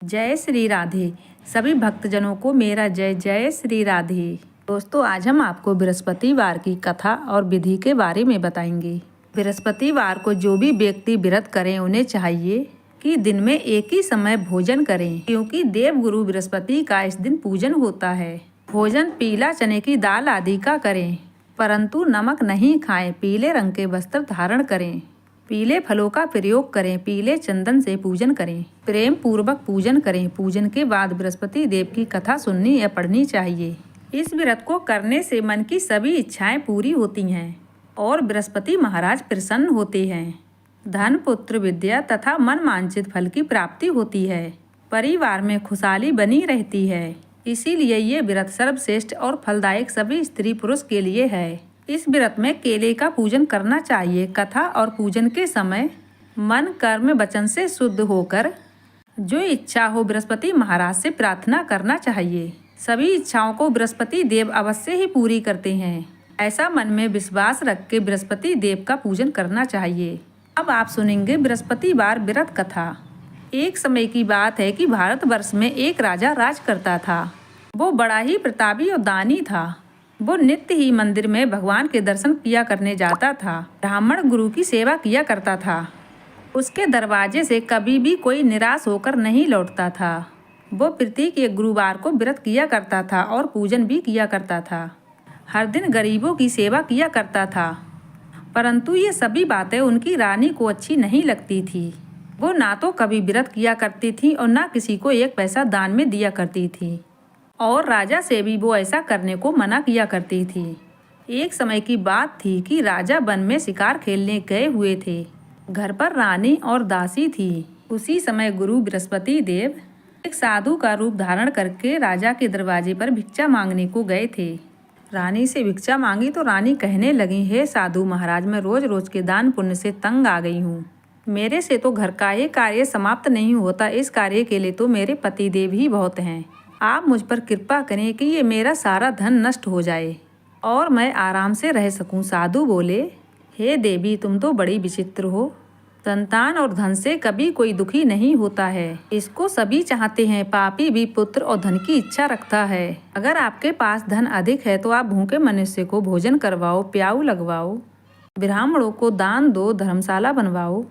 जय श्री राधे। सभी भक्तजनों को मेरा जय जय श्री राधे। दोस्तों, आज हम आपको बृहस्पतिवार की कथा और विधि के बारे में बताएंगे। बृहस्पतिवार को जो भी व्यक्ति व्रत करें उन्हें चाहिए कि दिन में एक ही समय भोजन करें, क्योंकि देव गुरु बृहस्पति का इस दिन पूजन होता है। भोजन पीला चने की दाल आदि का करें, परंतु नमक नहीं खाएं। पीले रंग के वस्त्र धारण करें, पीले फलों का प्रयोग करें, पीले चंदन से पूजन करें, प्रेम पूर्वक पूजन करें। पूजन के बाद बृहस्पति देव की कथा सुननी या पढ़नी चाहिए। इस व्रत को करने से मन की सभी इच्छाएं पूरी होती हैं और बृहस्पति महाराज प्रसन्न होते हैं। धन, पुत्र, विद्या तथा मन वांछित फल की प्राप्ति होती है। परिवार में खुशहाली बनी रहती है। इसीलिए ये व्रत सर्वश्रेष्ठ और फलदायक सभी स्त्री पुरुष के लिए है। इस व्रत में केले का पूजन करना चाहिए। कथा और पूजन के समय मन, कर्म, वचन से शुद्ध होकर जो इच्छा हो बृहस्पति महाराज से प्रार्थना करना चाहिए। सभी इच्छाओं को बृहस्पति देव अवश्य ही पूरी करते हैं। ऐसा मन में विश्वास रख के बृहस्पति देव का पूजन करना चाहिए। अब आप सुनेंगे बृहस्पतिवार व्रत कथा। एक समय की बात है कि भारतवर्ष में एक राजा राज करता था। वो बड़ा ही प्रतापी और दानी था। वो नित्य ही मंदिर में भगवान के दर्शन किया करने जाता था। ब्राह्मण गुरु की सेवा किया करता था। उसके दरवाजे से कभी भी कोई निराश होकर नहीं लौटता था। वो प्रत्येक एक गुरुवार को व्रत किया करता था और पूजन भी किया करता था। हर दिन गरीबों की सेवा किया करता था, परंतु ये सभी बातें उनकी रानी को अच्छी नहीं लगती थी। वो ना तो कभी व्रत किया करती थी और ना किसी को एक पैसा दान में दिया करती थी, और राजा से भी वो ऐसा करने को मना किया करती थी। एक समय की बात थी कि राजा वन में शिकार खेलने गए हुए थे। घर पर रानी और दासी थी। उसी समय गुरु बृहस्पति देव एक साधु का रूप धारण करके राजा के दरवाजे पर भिक्षा मांगने को गए थे। रानी से भिक्षा मांगी तो रानी कहने लगी, हे साधु महाराज, मैं रोज रोज के दान पुण्य से तंग आ गई हूँ। मेरे से तो घर का ये कार्य समाप्त नहीं होता। इस कार्य के लिए तो मेरे पति देव ही बहुत हैं। आप मुझ पर कृपा करें कि ये मेरा सारा धन नष्ट हो जाए और मैं आराम से रह सकूं। साधु बोले, हे देवी, तुम तो बड़ी विचित्र हो। संतान और धन से कभी कोई दुखी नहीं होता है। इसको सभी चाहते हैं। पापी भी पुत्र और धन की इच्छा रखता है। अगर आपके पास धन अधिक है तो आप भूखे मनुष्य को भोजन करवाओ, प्याऊ लगवाओ, ब्राह्मणों को दान दो, धर्मशाला बनवाओ,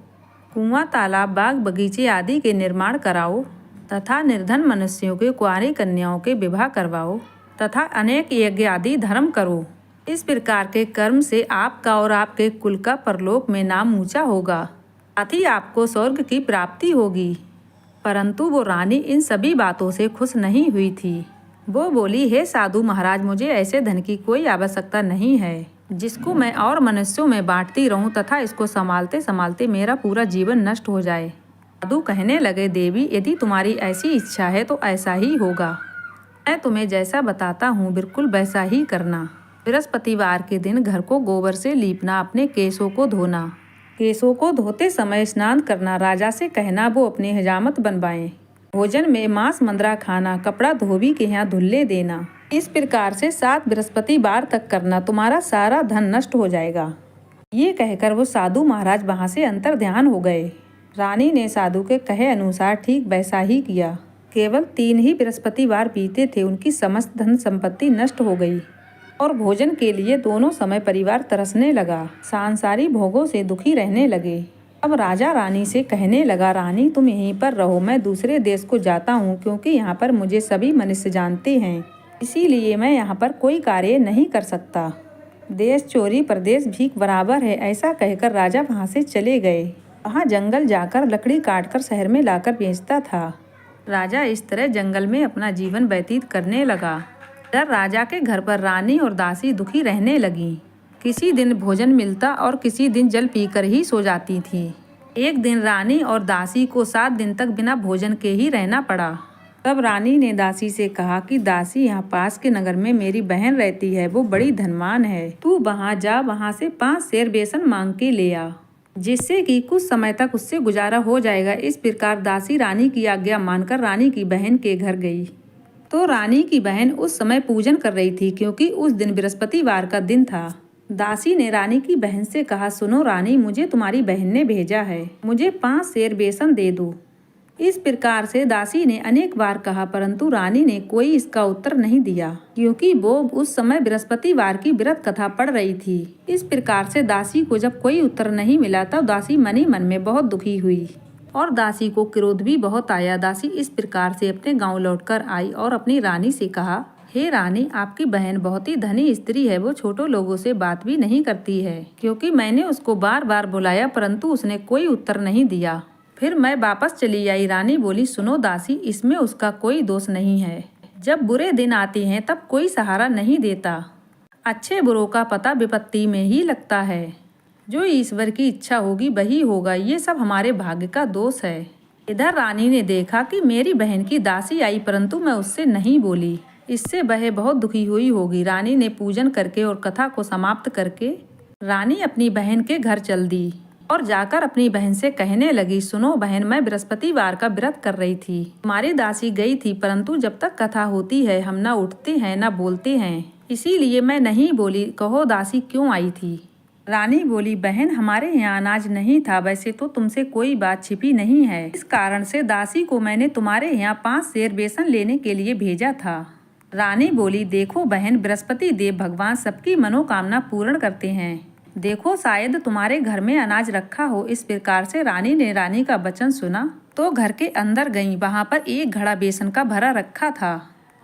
कुआं, तालाब, बाग, बगीचे आदि के निर्माण कराओ तथा निर्धन मनुष्यों के कुंवारी कन्याओं के विवाह करवाओ तथा अनेक यज्ञ आदि धर्म करो। इस प्रकार के कर्म से आपका और आपके कुल का परलोक में नाम ऊंचा होगा, साथ ही आपको स्वर्ग की प्राप्ति होगी। परंतु वो रानी इन सभी बातों से खुश नहीं हुई थी। वो बोली, हे साधु महाराज, मुझे ऐसे धन की कोई आवश्यकता नहीं है जिसको मैं और मनुष्यों में बांटती रहूं तथा इसको संभालते संभालते मेरा पूरा जीवन नष्ट हो जाए। साधु कहने लगे, देवी, यदि तुम्हारी ऐसी इच्छा है तो ऐसा ही होगा। मैं तुम्हें जैसा बताता हूँ बिल्कुल वैसा ही करना। बृहस्पतिवार के दिन घर को गोबर से लीपना, अपने केशों को धोना, केशों को धोते समय स्नान करना, राजा से कहना वो अपनी हजामत बनवाएं, भोजन में मांस मंद्रा खाना, कपड़ा धोबी के यहाँ धुल्ले देना। इस प्रकार से 7 बृहस्पतिवार तक करना, तुम्हारा सारा धन नष्ट हो जाएगा। ये कहकर वो साधु महाराज वहाँ से अंतर ध्यान हो गए। रानी ने साधु के कहे अनुसार ठीक वैसा ही किया। केवल 3 ही बृहस्पतिवार बीते थे, उनकी समस्त धन संपत्ति नष्ट हो गई और भोजन के लिए दोनों समय परिवार तरसने लगा। सांसारिक भोगों से दुखी रहने लगे। अब राजा रानी से कहने लगा, रानी, तुम यहीं पर रहो, मैं दूसरे देश को जाता हूँ, क्योंकि यहाँ पर मुझे सभी मनुष्य जानते हैं। इसीलिए मैं यहाँ पर कोई कार्य नहीं कर सकता। देश चोरी परदेश भीख बराबर है। ऐसा कहकर राजा वहाँ से चले गए। वहाँ जंगल जाकर लकड़ी काटकर शहर में लाकर बेचता था। राजा इस तरह जंगल में अपना जीवन व्यतीत करने लगा। इधर राजा के घर पर रानी और दासी दुखी रहने लगी। किसी दिन भोजन मिलता और किसी दिन जल पीकर ही सो जाती थी। एक दिन रानी और दासी को 7 दिन तक बिना भोजन के ही रहना पड़ा। तब रानी ने दासी से कहा कि दासी, यहाँ पास के नगर में मेरी बहन रहती है, वो बड़ी धनवान है। तू वहाँ जा, वहाँ से 5 सेर बेसन मांग के ले आ, जिससे कि कुछ समय तक उससे गुजारा हो जाएगा। इस प्रकार दासी रानी की आज्ञा मानकर रानी की बहन के घर गई। तो रानी की बहन उस समय पूजन कर रही थी, क्योंकि उस दिन बृहस्पतिवार का दिन था। दासी ने रानी की बहन से कहा, सुनो रानी, मुझे तुम्हारी बहन ने भेजा है, मुझे 5 सेर बेसन दे दो। इस प्रकार से दासी ने अनेक बार कहा, परंतु रानी ने कोई इसका उत्तर नहीं दिया, क्योंकि वो उस समय बृहस्पतिवार की व्रत कथा पढ़ रही थी। इस प्रकार से दासी को जब कोई उत्तर नहीं मिला तब दासी मन ही मन में बहुत दुखी हुई और दासी को क्रोध भी बहुत आया। दासी इस प्रकार से अपने गाँव लौटकर आई और अपनी रानी से कहा, हे रानी, आपकी बहन बहुत ही धनी स्त्री है। वो छोटों लोगों से बात भी नहीं करती है, क्योंकि मैंने उसको बार बार बुलाया परंतु उसने कोई उत्तर नहीं दिया। फिर मैं वापस चली आई। रानी बोली, सुनो दासी, इसमें उसका कोई दोष नहीं है। जब बुरे दिन आते हैं तब कोई सहारा नहीं देता। अच्छे बुरों का पता विपत्ति में ही लगता है। जो ईश्वर की इच्छा होगी वही होगा। ये सब हमारे भाग्य का दोष है। इधर रानी ने देखा कि मेरी बहन की दासी आई, परंतु मैं उससे नहीं बोली। इससे वह बहुत दुखी हुई होगी। रानी ने पूजन करके और कथा को समाप्त करके रानी अपनी बहन के घर चल दी और जाकर अपनी बहन से कहने लगी, सुनो बहन, मैं बृहस्पतिवार का व्रत कर रही थी। तुम्हारी दासी गई थी, परंतु जब तक कथा होती है हम न उठते हैं न बोलते हैं, इसीलिए मैं नहीं बोली। कहो दासी क्यों आई थी? रानी बोली, बहन, हमारे यहाँ अनाज नहीं था। वैसे तो तुमसे कोई बात छिपी नहीं है। इस कारण से दासी को मैंने तुम्हारे यहाँ 5 सेर बेसन लेने के लिए भेजा था। रानी बोली, देखो बहन, बृहस्पति देव भगवान सबकी मनोकामना पूर्ण करते हैं। देखो शायद तुम्हारे घर में अनाज रखा हो। इस प्रकार से रानी का वचन सुना तो घर के अंदर गई। वहां पर एक घड़ा बेसन का भरा रखा था।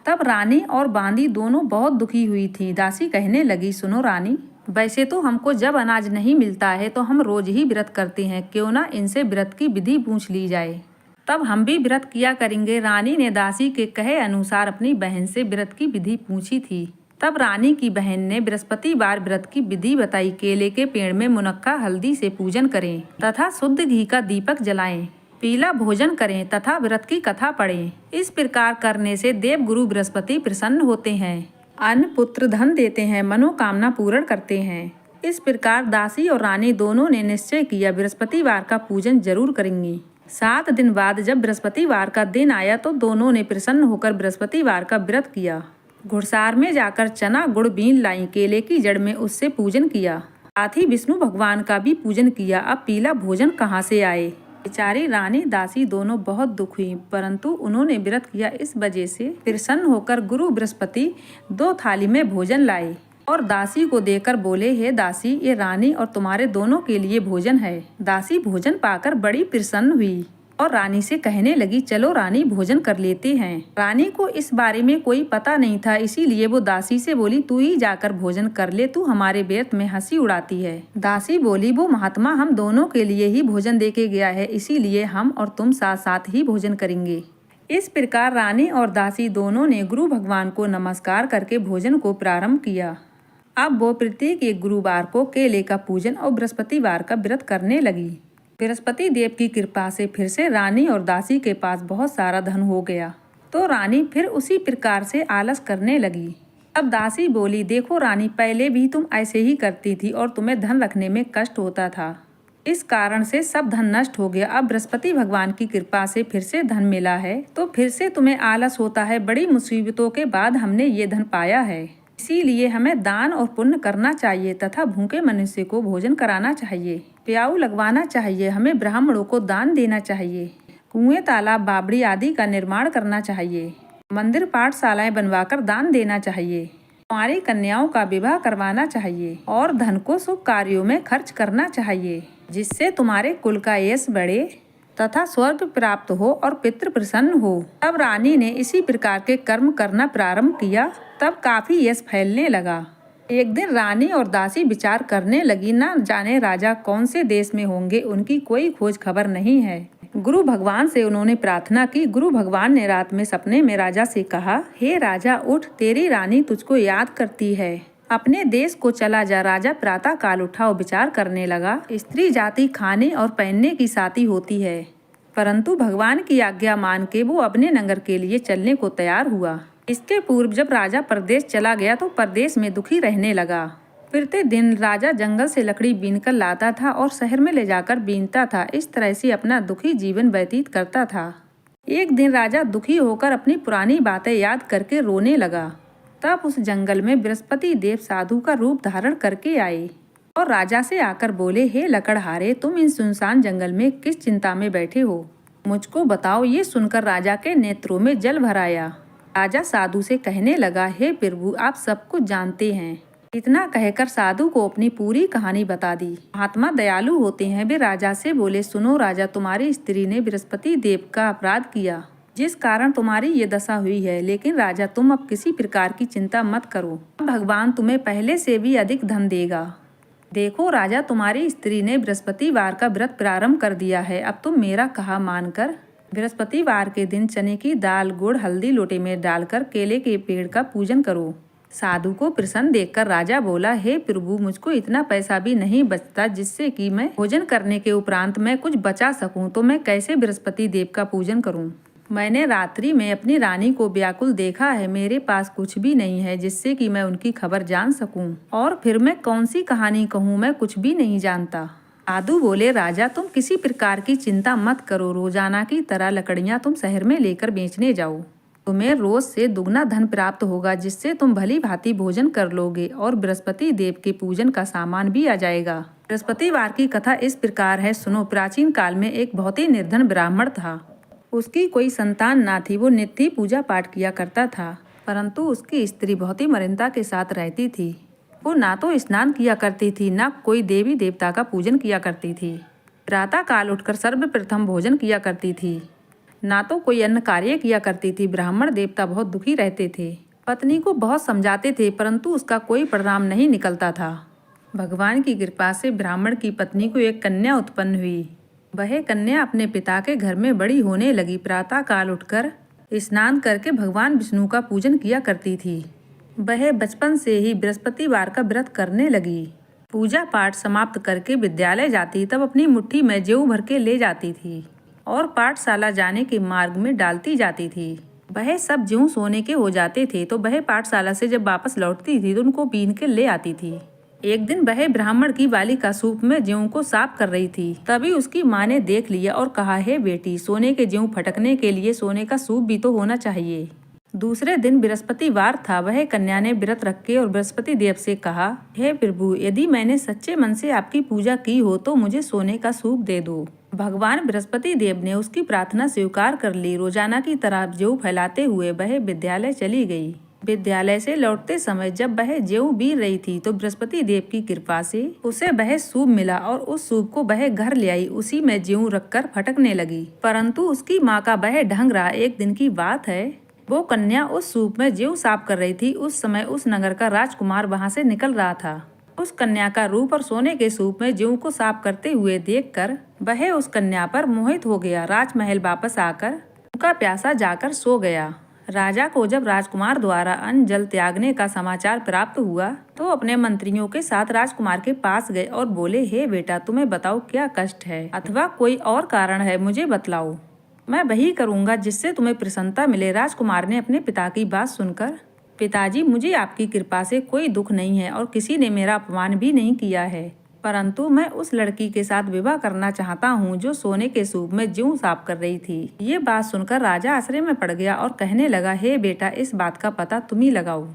तब रानी और बांदी दोनों बहुत दुखी हुई थी। दासी कहने लगी, सुनो रानी, वैसे तो हमको जब अनाज नहीं मिलता है तो हम रोज ही व्रत करते हैं। क्यों ना इनसे व्रत की विधि पूछ ली जाए, तब हम भी व्रत किया करेंगे। रानी ने दासी के कहे अनुसार अपनी बहन से व्रत की विधि पूछी थी। तब रानी की बहन ने बृहस्पतिवार व्रत की विधि बताई। केले के पेड़ में मुनक्का हल्दी से पूजन करें तथा शुद्ध घी का दीपक जलाएं, पीला भोजन करें तथा व्रत की कथा पढ़ें। इस प्रकार करने से देव गुरु बृहस्पति प्रसन्न होते हैं, अन्न पुत्र धन देते हैं, मनोकामना पूर्ण करते हैं। इस प्रकार दासी और रानी दोनों ने निश्चय किया बृहस्पतिवार का पूजन जरूर करेंगी। 7 दिन बाद जब बृहस्पतिवार का दिन आया तो दोनों ने प्रसन्न होकर बृहस्पतिवार का व्रत किया। घुड़सार में जाकर चना गुड़ बीन लाई, केले की जड़ में उससे पूजन किया। साथ ही विष्णु भगवान का भी पूजन किया। अब पीला भोजन कहाँ से आए? बेचारी रानी दासी दोनों बहुत दुख हुई, परंतु उन्होंने व्रत किया। इस वजह से प्रसन्न होकर गुरु बृहस्पति 2 थाली में भोजन लाए और दासी को देकर बोले, हे दासी, ये रानी और तुम्हारे दोनों के लिए भोजन है। दासी भोजन पाकर बड़ी प्रसन्न हुई और रानी से कहने लगी, चलो रानी, भोजन कर लेते हैं। रानी को इस बारे में कोई पता नहीं था, इसीलिए वो दासी से बोली, तू ही जाकर भोजन कर ले, तू हमारे व्रत में हंसी उड़ाती है। दासी बोली, वो महात्मा हम दोनों के लिए ही भोजन दे के गया है, इसीलिए हम और तुम साथ साथ ही भोजन करेंगे। इस प्रकार रानी और दासी दोनों ने गुरु भगवान को नमस्कार करके भोजन को प्रारंभ किया। अब वो प्रत्येक एक गुरुवार को केले का पूजन और बृहस्पतिवार का व्रत करने लगी। बृहस्पति देव की कृपा से फिर से रानी और दासी के पास बहुत सारा धन हो गया। तो रानी फिर उसी प्रकार से आलस करने लगी। अब दासी बोली, देखो रानी, पहले भी तुम ऐसे ही करती थी और तुम्हें धन रखने में कष्ट होता था। इस कारण से सब धन नष्ट हो गया। अब बृहस्पति भगवान की कृपा से फिर से धन मिला है तो फिर से तुम्हें आलस होता है। बड़ी मुसीबतों के बाद हमने ये धन पाया है, इसीलिए हमें दान और पुण्य करना चाहिए तथा भूखे मनुष्य को भोजन कराना चाहिए, प्याऊ लगवाना चाहिए, हमें ब्राह्मणों को दान देना चाहिए, कुएं, तालाब, बावड़ी आदि का निर्माण करना चाहिए, मंदिर पाठशालाएं बनवाकर दान देना चाहिए, हमारी कन्याओं का विवाह करवाना चाहिए और धन को शुभ कार्यों में खर्च करना चाहिए, जिससे तुम्हारे कुल का यश बढ़े तथा स्वर्ग प्राप्त हो और पितृ प्रसन्न हो। तब रानी ने इसी प्रकार के कर्म करना प्रारंभ किया। तब काफी यश फैलने लगा। एक दिन रानी और दासी विचार करने लगी, न जाने राजा कौन से देश में होंगे, उनकी कोई खोज खबर नहीं है। गुरु भगवान से उन्होंने प्रार्थना की। गुरु भगवान ने रात में सपने में राजा से कहा, हे राजा, उठ, तेरी रानी तुझको याद करती है, अपने देश को चला जा। राजा प्रातः काल उठा और विचार करने लगा। स्त्री जाति खाने और पहनने की साथी होती है, परंतु भगवान की आज्ञा मान के वो अपने नगर के लिए चलने को तैयार हुआ। इसके पूर्व जब राजा परदेश चला गया तो परदेश में दुखी रहने लगा। फिरते दिन राजा जंगल से लकड़ी बीनकर लाता था और शहर में ले जाकर बीनता था। इस तरह से अपना दुखी जीवन व्यतीत करता था। एक दिन राजा दुखी होकर अपनी पुरानी बातें याद करके रोने लगा। तब उस जंगल में बृहस्पति देव साधु का रूप धारण करके आए और राजा से आकर बोले, हे लकड़हारे, तुम इन सुनसान जंगल में किस चिंता में बैठे हो? मुझको बताओ। ये सुनकर राजा के नेत्रों में जल भर आया। राजा साधु से कहने लगा, हे प्रभु, आप सब कुछ जानते हैं। इतना कहकर साधु को अपनी पूरी कहानी बता दी। महात्मा दयालु होते हैं। वे राजा से बोले, सुनो राजा, तुम्हारी स्त्री ने बृहस्पति देव का अपराध किया, जिस कारण तुम्हारी ये दशा हुई है। लेकिन राजा, तुम अब किसी प्रकार की चिंता मत करो। भगवान तुम्हें पहले से भी अधिक धन देगा। देखो राजा, तुम्हारी स्त्री ने बृहस्पतिवार का व्रत प्रारंभ कर दिया है। अब तुम मेरा कहा मानकर बृहस्पतिवार के दिन चने की दाल, गुड़, हल्दी लोटे में डालकर केले के पेड़ का पूजन करो। साधु को प्रसन्न देखकर राजा बोला, हे प्रभु, मुझको इतना पैसा भी नहीं बचता जिससे कि मैं भोजन करने के उपरांत मैं कुछ बचा सकूं, तो मैं कैसे बृहस्पति देव का पूजन करूं? मैंने रात्रि में अपनी रानी को व्याकुल देखा है। मेरे पास कुछ भी नहीं है जिससे कि मैं उनकी खबर जान सकूं। और फिर मैं कौन सी कहानी कहूँ, मैं कुछ भी नहीं जानता। साधु बोले, राजा, तुम किसी प्रकार की चिंता मत करो। रोजाना की तरह लकड़ियाँ तुम शहर में लेकर बेचने जाओ। तुम्हें रोज से दुगना धन प्राप्त होगा, जिससे तुम भली भांति भोजन कर लोगे और बृहस्पति देव के पूजन का सामान भी आ जाएगा। बृहस्पतिवार की कथा इस प्रकार है, सुनो। प्राचीन काल में एक बहुत ही निर्धन ब्राह्मण था। उसकी कोई संतान ना थी। वो नित्य पूजा पाठ किया करता था, परंतु उसकी स्त्री बहुत ही मलिनता के साथ रहती थी। वो ना तो स्नान किया करती थी, ना कोई देवी देवता का पूजन किया करती थी। प्रातः काल उठकर सर्वप्रथम भोजन किया करती थी, ना तो कोई अन्य कार्य किया करती थी। ब्राह्मण देवता बहुत दुखी रहते थे। पत्नी को बहुत समझाते थे, परंतु उसका कोई परिणाम नहीं निकलता था। भगवान की कृपा से ब्राह्मण की पत्नी को एक कन्या उत्पन्न हुई। वह कन्या अपने पिता के घर में बड़ी होने लगी। प्रातः काल उठकर स्नान करके भगवान विष्णु का पूजन किया करती थी। वह बचपन से ही बृहस्पतिवार का व्रत करने लगी। पूजा पाठ समाप्त करके विद्यालय जाती, तब अपनी मुट्ठी में जौ भर के ले जाती थी और पाठशाला जाने के मार्ग में डालती जाती थी। वह सब जौ सोने के हो जाते थे, तो वह पाठशाला से जब वापस लौटती थी तो उनको बीन के ले आती थी। एक दिन वह ब्राह्मण की बालिका सूप में जौ को साफ कर रही थी। तभी उसकी माँ ने देख लिया और कहा, हे बेटी, सोने के जौ फटकने के लिए सोने का सूप भी तो होना चाहिए। दूसरे दिन बृहस्पतिवार था। वह कन्या ने व्रत रखे और बृहस्पति देव से कहा, हे प्रभु, यदि मैंने सच्चे मन से आपकी पूजा की हो तो मुझे सोने का सूप दे दो। भगवान बृहस्पति देव ने उसकी प्रार्थना स्वीकार कर ली। रोजाना की तरह जौ फैलाते हुए वह विद्यालय चली गई। विद्यालय से लौटते समय जब वह जौ बीन रही थी तो बृहस्पति देव की कृपा से उसे वह सूप मिला और उस सूप को वह घर ले आई। उसी में जौ रखकर फटकने लगी, परंतु उसकी माँ का वह ढंग रहा। एक दिन की बात है, वो कन्या उस सूप में जौ साफ कर रही थी। उस समय उस नगर का राजकुमार वहां से निकल रहा था। उस कन्या का रूप और सोने के सूप में जौ को साफ करते हुए देखकर वह उस कन्या पर मोहित हो गया। राजमहल वापस आकर उनका प्यासा जाकर सो गया। राजा को जब राजकुमार द्वारा अन्न जल त्यागने का समाचार प्राप्त हुआ तो अपने मंत्रियों के साथ राजकुमार के पास गए और बोले, हे बेटा, तुम्हें बताओ क्या कष्ट है अथवा कोई और कारण है, मुझे बतलाओ। मैं वही करूंगा जिससे तुम्हें प्रसन्नता मिले। राजकुमार ने अपने पिता की बात सुनकर, पिताजी, मुझे आपकी कृपा से कोई दुख नहीं है और किसी ने मेरा अपमान भी नहीं किया है, परंतु मैं उस लड़की के साथ विवाह करना चाहता हूँ जो सोने के सूप में जौ साफ कर रही थी। ये बात सुनकर राजा आश्चर्य में पड़ गया और कहने लगा, हे बेटा, इस बात का पता तुम ही लगाओ।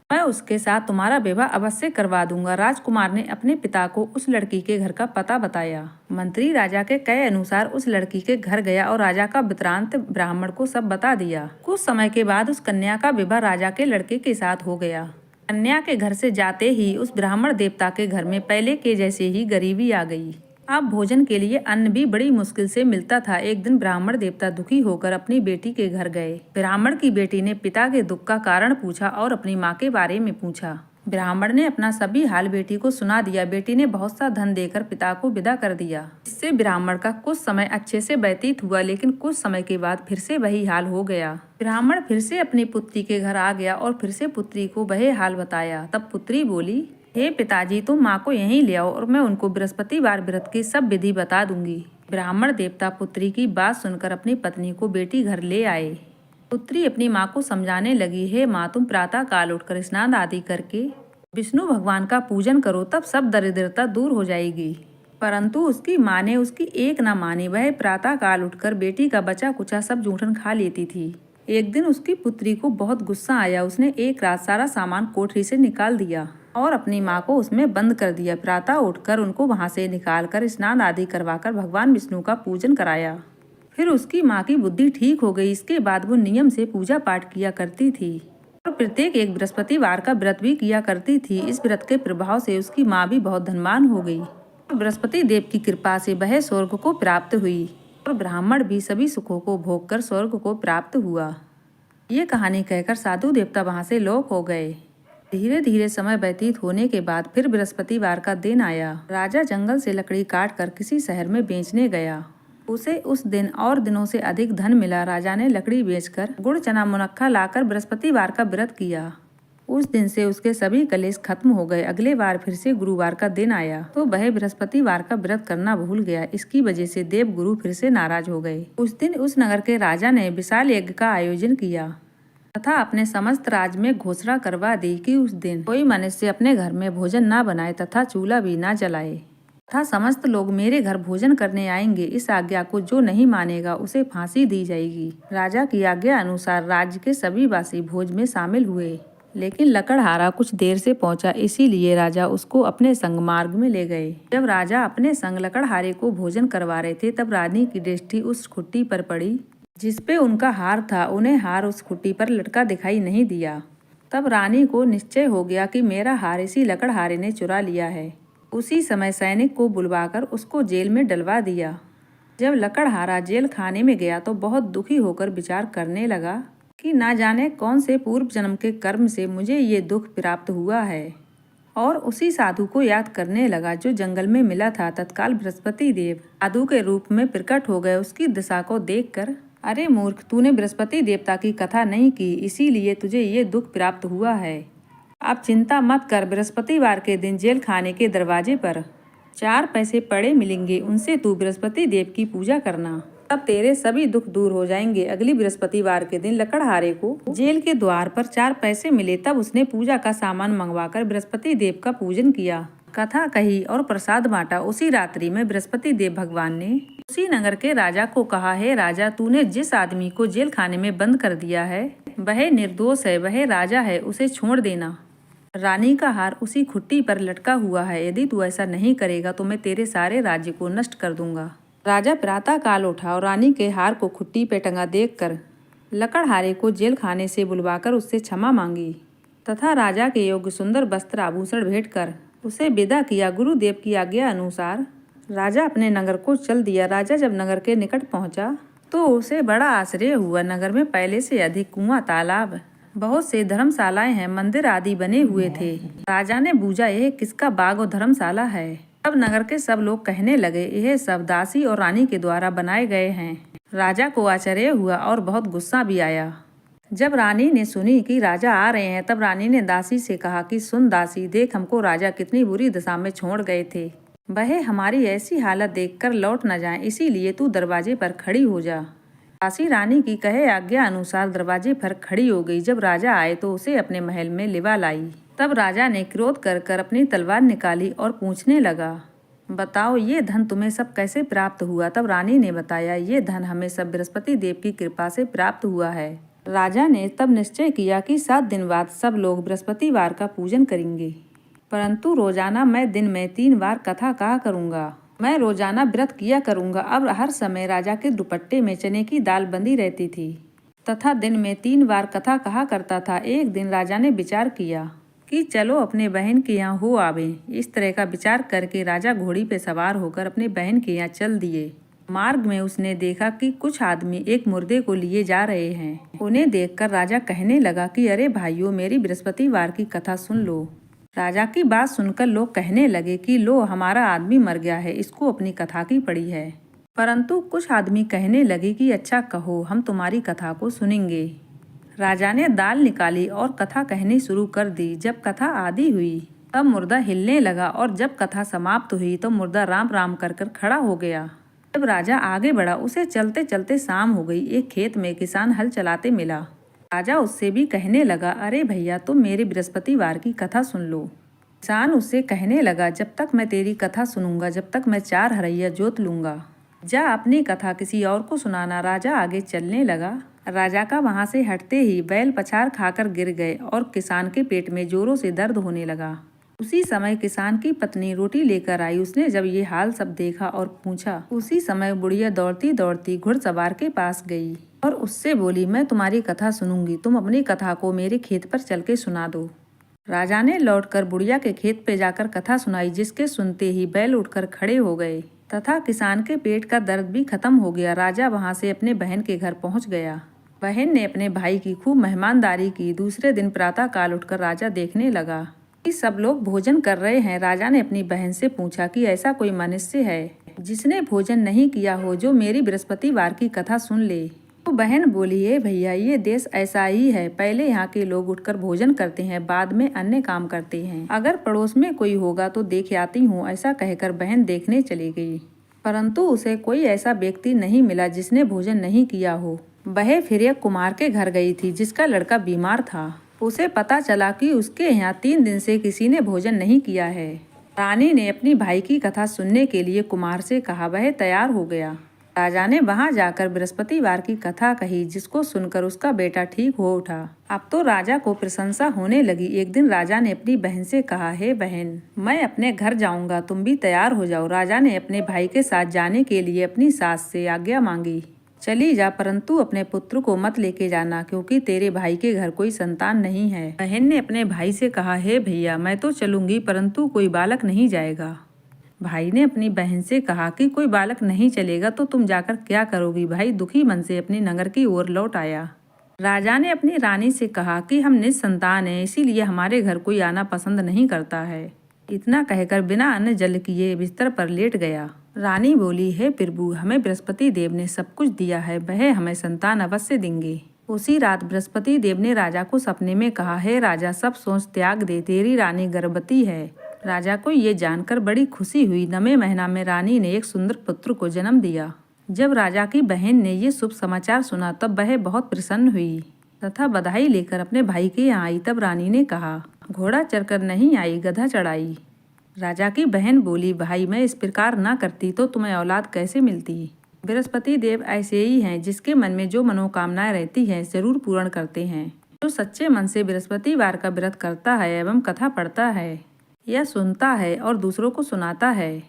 मैं उसके साथ तुम्हारा विवाह अवश्य करवा दूंगा। राजकुमार ने अपने पिता को उस लड़की के घर का पता बताया। मंत्री राजा के कहे अनुसार उस लड़की के घर गया और राजा का वृत्तांत ब्राह्मण को सब बता दिया। कुछ समय के बाद उस कन्या का विवाह राजा के लड़के के साथ हो गया। कन्या के घर से जाते ही उस ब्राह्मण देवता के घर में पहले के जैसे ही गरीबी आ गई। अब भोजन के लिए अन्न भी बड़ी मुश्किल से मिलता था। एक दिन ब्राह्मण देवता दुखी होकर अपनी बेटी के घर गए। ब्राह्मण की बेटी ने पिता के दुख का कारण पूछा और अपनी माँ के बारे में पूछा। ब्राह्मण ने अपना सभी हाल बेटी को सुना दिया। बेटी ने बहुत सा धन देकर पिता को विदा कर दिया। इससे ब्राह्मण का कुछ समय अच्छे से व्यतीत हुआ, लेकिन कुछ समय के बाद फिर से वही हाल हो गया। ब्राह्मण फिर से अपनी पुत्री के घर आ गया और फिर से पुत्री को वही हाल बताया। तब पुत्री बोली, हे पिताजी, तुम माँ को यहीं ले आओ और मैं उनको बृहस्पतिवार व्रत की सब विधि बता दूंगी। ब्राह्मण देवता पुत्री की बात सुनकर अपनी पत्नी को बेटी घर ले आए। पुत्री अपनी माँ को समझाने लगी, हे माँ, तुम प्रातः काल उठकर स्नान आदि करके विष्णु भगवान का पूजन करो, तब सब दरिद्रता दूर हो जाएगी। परंतु उसकी माँ ने उसकी एक न मानी। वह प्रातः काल उठकर बेटी का बचा कुचा सब जूठन खा लेती थी। एक दिन उसकी पुत्री को बहुत गुस्सा आया। उसने एक रात सारा सामान कोठरी से निकाल दिया और अपनी माँ को उसमें बंद कर दिया। प्रातः उठकर उनको वहां से निकालकर स्नान आदि करवाकर भगवान विष्णु का पूजन कराया। फिर उसकी माँ की बुद्धि ठीक हो गई। इसके बाद वो नियम से पूजा पाठ किया करती थी और प्रत्येक एक बृहस्पतिवार का व्रत भी किया करती थी। इस व्रत के प्रभाव से उसकी माँ भी बहुत धनवान हो गई। बृहस्पति देव की कृपा से वह स्वर्ग को प्राप्त हुई और ब्राह्मण भी सभी सुखों को भोग कर स्वर्ग को प्राप्त हुआ। ये कहानी कहकर साधु देवता वहां से लोप हो गए। धीरे धीरे समय व्यतीत होने के बाद फिर बृहस्पतिवार का दिन आया। राजा जंगल से लकड़ी काट कर किसी शहर में बेचने गया। उसे उस दिन और दिनों से अधिक धन मिला। राजा ने लकड़ी बेचकर गुड़ चना मुनक्खा लाकर बृहस्पतिवार का व्रत किया। उस दिन से उसके सभी कलेश खत्म हो गए। अगले बार फिर से गुरुवार का दिन आया तो वह बृहस्पतिवार का व्रत करना भूल गया। इसकी वजह से देव गुरु फिर से नाराज हो गए। उस दिन उस नगर के राजा ने विशाल यज्ञ का आयोजन किया तथा अपने समस्त राज्य में घोषणा करवा दी कि उस दिन कोई मनुष्य अपने घर में भोजन न बनाए तथा चूल्हा भी न जलाए तथा समस्त लोग मेरे घर भोजन करने आएंगे। इस आज्ञा को जो नहीं मानेगा उसे फांसी दी जाएगी। राजा की आज्ञा अनुसार राज्य के सभी वासी भोज में शामिल हुए, लेकिन लकड़हारा कुछ देर से पहुंचा, इसीलिए राजा उसको अपने संग मार्ग में ले गए। जब राजा अपने संग लकड़हारे को भोजन करवा रहे थे तब रानी की दृष्टि उस खुट्टी पर पड़ी जिसपे उनका हार था। उन्हें हार उस खुट्टी पर लटका दिखाई नहीं दिया। तब रानी को निश्चय हो गया कि मेरा हार इसी लकड़हारे ने चुरा लिया है। उसी समय सैनिक को बुलवाकर उसको जेल में डलवा दिया। जब लकड़हारा जेल खाने में गया तो बहुत दुखी होकर विचार करने लगा कि ना जाने कौन से पूर्व जन्म के कर्म से मुझे ये दुख प्राप्त हुआ है, और उसी साधु को याद करने लगा जो जंगल में मिला था। तत्काल बृहस्पति देव साधु के रूप में प्रकट हो गए। उसकी दशा को देखकर, अरे मूर्ख, तूने बृहस्पति देवता की कथा नहीं की, इसीलिए तुझे ये दुख प्राप्त हुआ है। अब चिंता मत कर, बृहस्पतिवार के दिन जेल खाने के दरवाजे पर 4 पैसे पड़े मिलेंगे, उनसे तू बृहस्पति देव की पूजा करना, तब तेरे सभी दुख दूर हो जाएंगे। अगली बृहस्पतिवार के दिन लकड़हारे को जेल के द्वार पर 4 पैसे मिले। तब उसने पूजा का सामान मंगवाकर बृहस्पति देव का पूजन किया, कथा कही और प्रसाद बांटा। उसी रात्रि में बृहस्पति देव भगवान ने उसी नगर के राजा को कहा, हे राजा, तूने जिस आदमी को जेल खाने में बंद कर दिया है वह निर्दोष है, वह राजा है, उसे छोड़ देना। रानी का हार उसी खुट्टी पर लटका हुआ है। यदि तू ऐसा नहीं करेगा तो मैं तेरे सारे राज्य को नष्ट कर दूंगा। राजा प्रातः काल उठा और रानी के हार को खुट्टी पे टंगा देखकर लकड़हारे को जेल खाने से बुलवाकर उससे क्षमा मांगी तथा राजा के योग्य सुंदर वस्त्र आभूषण भेंट कर उसे विदा किया। गुरुदेव की आज्ञा अनुसार राजा अपने नगर को चल दिया। राजा जब नगर के निकट पहुंचा तो उसे बड़ा आश्चर्य हुआ। नगर में पहले से अधिक कुआं, तालाब, बहुत से धर्मशालाएं हैं, मंदिर आदि बने हुए थे। राजा ने बूझा, यह किसका बाग और धर्मशाला है। तब नगर के सब लोग कहने लगे, यह सब दासी और रानी के द्वारा बनाए गए हैं। राजा को आश्चर्य हुआ और बहुत गुस्सा भी आया। जब रानी ने सुनी कि राजा आ रहे हैं तब रानी ने दासी से कहा कि सुन दासी, देख, हमको राजा कितनी बुरी दशा में छोड़ गए थे। वह हमारी ऐसी हालत देखकर लौट न जाएं, इसीलिए तू दरवाजे पर खड़ी हो जा। दासी रानी की कहे आज्ञा अनुसार दरवाजे पर खड़ी हो गई। जब राजा आए तो उसे अपने महल में लिवा लाई। तब राजा ने क्रोध कर अपनी तलवार निकाली और पूछने लगा, बताओ ये धन तुम्हें सब कैसे प्राप्त हुआ। तब रानी ने बताया, ये धन हमें सब बृहस्पति देव की कृपा से प्राप्त हुआ है। राजा ने तब निश्चय किया कि 7 दिन बाद सब लोग बृहस्पतिवार का पूजन करेंगे, परंतु रोजाना मैं दिन में 3 बार कथा कहा करूँगा। मैं रोजाना व्रत किया करूँगा। अब हर समय राजा के दुपट्टे में चने की दाल बंधी रहती थी तथा दिन में 3 बार कथा कहा करता था। एक दिन राजा ने विचार किया कि चलो अपने बहन के यहाँ हो आवे। इस तरह का विचार करके राजा घोड़ी पे सवार होकर अपने बहन के यहाँ चल दिए। मार्ग में उसने देखा कि कुछ आदमी एक मुर्दे को लिए जा रहे हैं। उन्हें देखकर राजा कहने लगा कि अरे भाइयों, मेरी बृहस्पतिवार की कथा सुन लो। राजा की बात सुनकर लोग कहने लगे कि लो, हमारा आदमी मर गया है, इसको अपनी कथा की पड़ी है। परंतु कुछ आदमी कहने लगे कि अच्छा कहो, हम तुम्हारी कथा को सुनेंगे। राजा ने दाल निकाली और कथा कहनी शुरू कर दी। जब कथा आदि हुई तब मुर्दा हिलने लगा और जब कथा समाप्त हुई तो मुर्दा राम राम कर खड़ा हो गया। जब राजा आगे बढ़ा, उसे चलते चलते शाम हो गई। एक खेत में किसान हल चलाते मिला। राजा उससे भी कहने लगा, अरे भैया, तुम मेरी बृहस्पतिवार की कथा सुन लो। किसान उससे कहने लगा, जब तक मैं तेरी कथा सुनूंगा जब तक मैं 4 हरैया जोत लूंगा। जा अपनी कथा किसी और को सुनाना। राजा आगे चलने लगा। राजा का वहां से हटते ही बैल पछाड़ खाकर गिर गए और किसान के पेट में जोरों से दर्द होने लगा। उसी समय किसान की पत्नी रोटी लेकर आई। उसने जब ये हाल सब देखा और पूछा, उसी समय बुढ़िया दौड़ती दौड़ती घुड़सवार के पास गई और उससे बोली, मैं तुम्हारी कथा सुनूंगी, तुम अपनी कथा को मेरे खेत पर चल के सुना दो। राजा ने लौटकर बुढ़िया के खेत पे जाकर कथा सुनाई, जिसके सुनते ही बैल उठकर खड़े हो गए तथा किसान के पेट का दर्द भी खत्म हो गया। राजा वहां से अपने बहन के घर पहुंच गया। बहन ने अपने भाई की खूब मेहमानदारी की। दूसरे दिन प्रातः काल उठकर राजा देखने लगा कि सब लोग भोजन कर रहे हैं। राजा ने अपनी बहन से पूछा कि ऐसा कोई मनुष्य है जिसने भोजन नहीं किया हो, जो मेरी बृहस्पतिवार की कथा सुन ले। तो बहन बोली, है भैया, ये देश ऐसा ही है। पहले यहाँ के लोग उठकर भोजन करते हैं, बाद में अन्य काम करते हैं। अगर पड़ोस में कोई होगा तो देख आती हूँ। ऐसा कहकर बहन देखने चली गई, परंतु उसे कोई ऐसा व्यक्ति नहीं मिला जिसने भोजन नहीं किया हो। वह फिर एक कुमार के घर गई थी, जिसका लड़का बीमार था। उसे पता चला कि उसके यहाँ 3 दिन से किसी ने भोजन नहीं किया है। रानी ने अपनी भाई की कथा सुनने के लिए कुमार से कहा। वह तैयार हो गया। राजा ने वहां जाकर बृहस्पतिवार की कथा कही, जिसको सुनकर उसका बेटा ठीक हो उठा। अब तो राजा को प्रशंसा होने लगी। एक दिन राजा ने अपनी बहन से कहा, हे बहन, मैं अपने घर जाऊंगा, तुम भी तैयार हो जाओ। राजा ने अपने भाई के साथ जाने के लिए अपनी सास से आज्ञा मांगी। चली जा, परंतु अपने पुत्र को मत लेके जाना, क्योंकि तेरे भाई के घर कोई संतान नहीं है। बहन ने अपने भाई से कहा, हे भैया, मैं तो चलूंगी, परंतु कोई बालक नहीं जाएगा। भाई ने अपनी बहन से कहा कि कोई बालक नहीं चलेगा तो तुम जाकर क्या करोगी। भाई दुखी मन से अपने नगर की ओर लौट आया। राजा ने अपनी रानी से कहा कि हम निसंतान हैं, इसीलिए हमारे घर कोई आना पसंद नहीं करता है। इतना कहकर बिना अन्न जल किए बिस्तर पर लेट गया। रानी बोली, हे प्रभु, हमें बृहस्पति देव ने सब कुछ दिया है, वह हमें संतान अवश्य देंगे। उसी रात बृहस्पति देव ने राजा को सपने में कहा, हे राजा, सब सोच त्याग दे, तेरी रानी गर्भवती है। राजा को ये जानकर बड़ी खुशी हुई। 9वें महीना में रानी ने एक सुंदर पुत्र को जन्म दिया। जब राजा की बहन ने ये शुभ समाचार सुना तब वह बहुत प्रसन्न हुई तथा बधाई लेकर अपने भाई के यहाँ आई। तब रानी ने कहा, घोड़ा चढ़कर नहीं आई, गधा चढ़ाई। राजा की बहन बोली, भाई, मैं इस प्रकार ना करती तो तुम्हें औलाद कैसे मिलती। बृहस्पति देव ऐसे ही हैं, जिसके मन में जो मनोकामनाएं रहती हैं जरूर पूर्ण करते हैं। जो सच्चे मन से बृहस्पतिवार का व्रत करता है एवं कथा पढ़ता है या सुनता है और दूसरों को सुनाता है,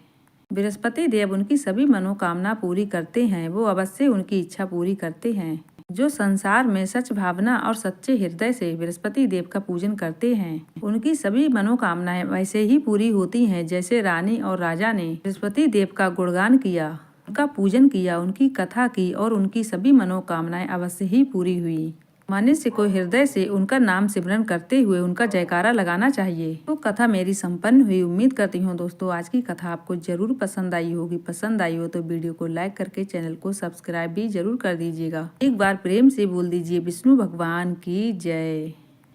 बृहस्पति देव उनकी सभी मनोकामना पूरी करते हैं। वो अवश्य उनकी इच्छा पूरी करते हैं। जो संसार में सच भावना और सच्चे हृदय से बृहस्पति देव का पूजन करते हैं, उनकी सभी मनोकामनाएं वैसे ही पूरी होती हैं जैसे रानी और राजा ने बृहस्पति देव का गुणगान किया, उनका पूजन किया, उनकी कथा की और उनकी सभी मनोकामनाएं अवश्य ही पूरी हुई। मनुष्य को हृदय से उनका नाम सिमरन करते हुए उनका जयकारा लगाना चाहिए। तो कथा मेरी संपन्न हुई। उम्मीद करती हूँ दोस्तों आज की कथा आपको जरूर पसंद आई होगी। पसंद आई हो तो वीडियो को लाइक करके चैनल को सब्सक्राइब भी जरूर कर दीजिएगा। एक बार प्रेम से बोल दीजिए, विष्णु भगवान की जय।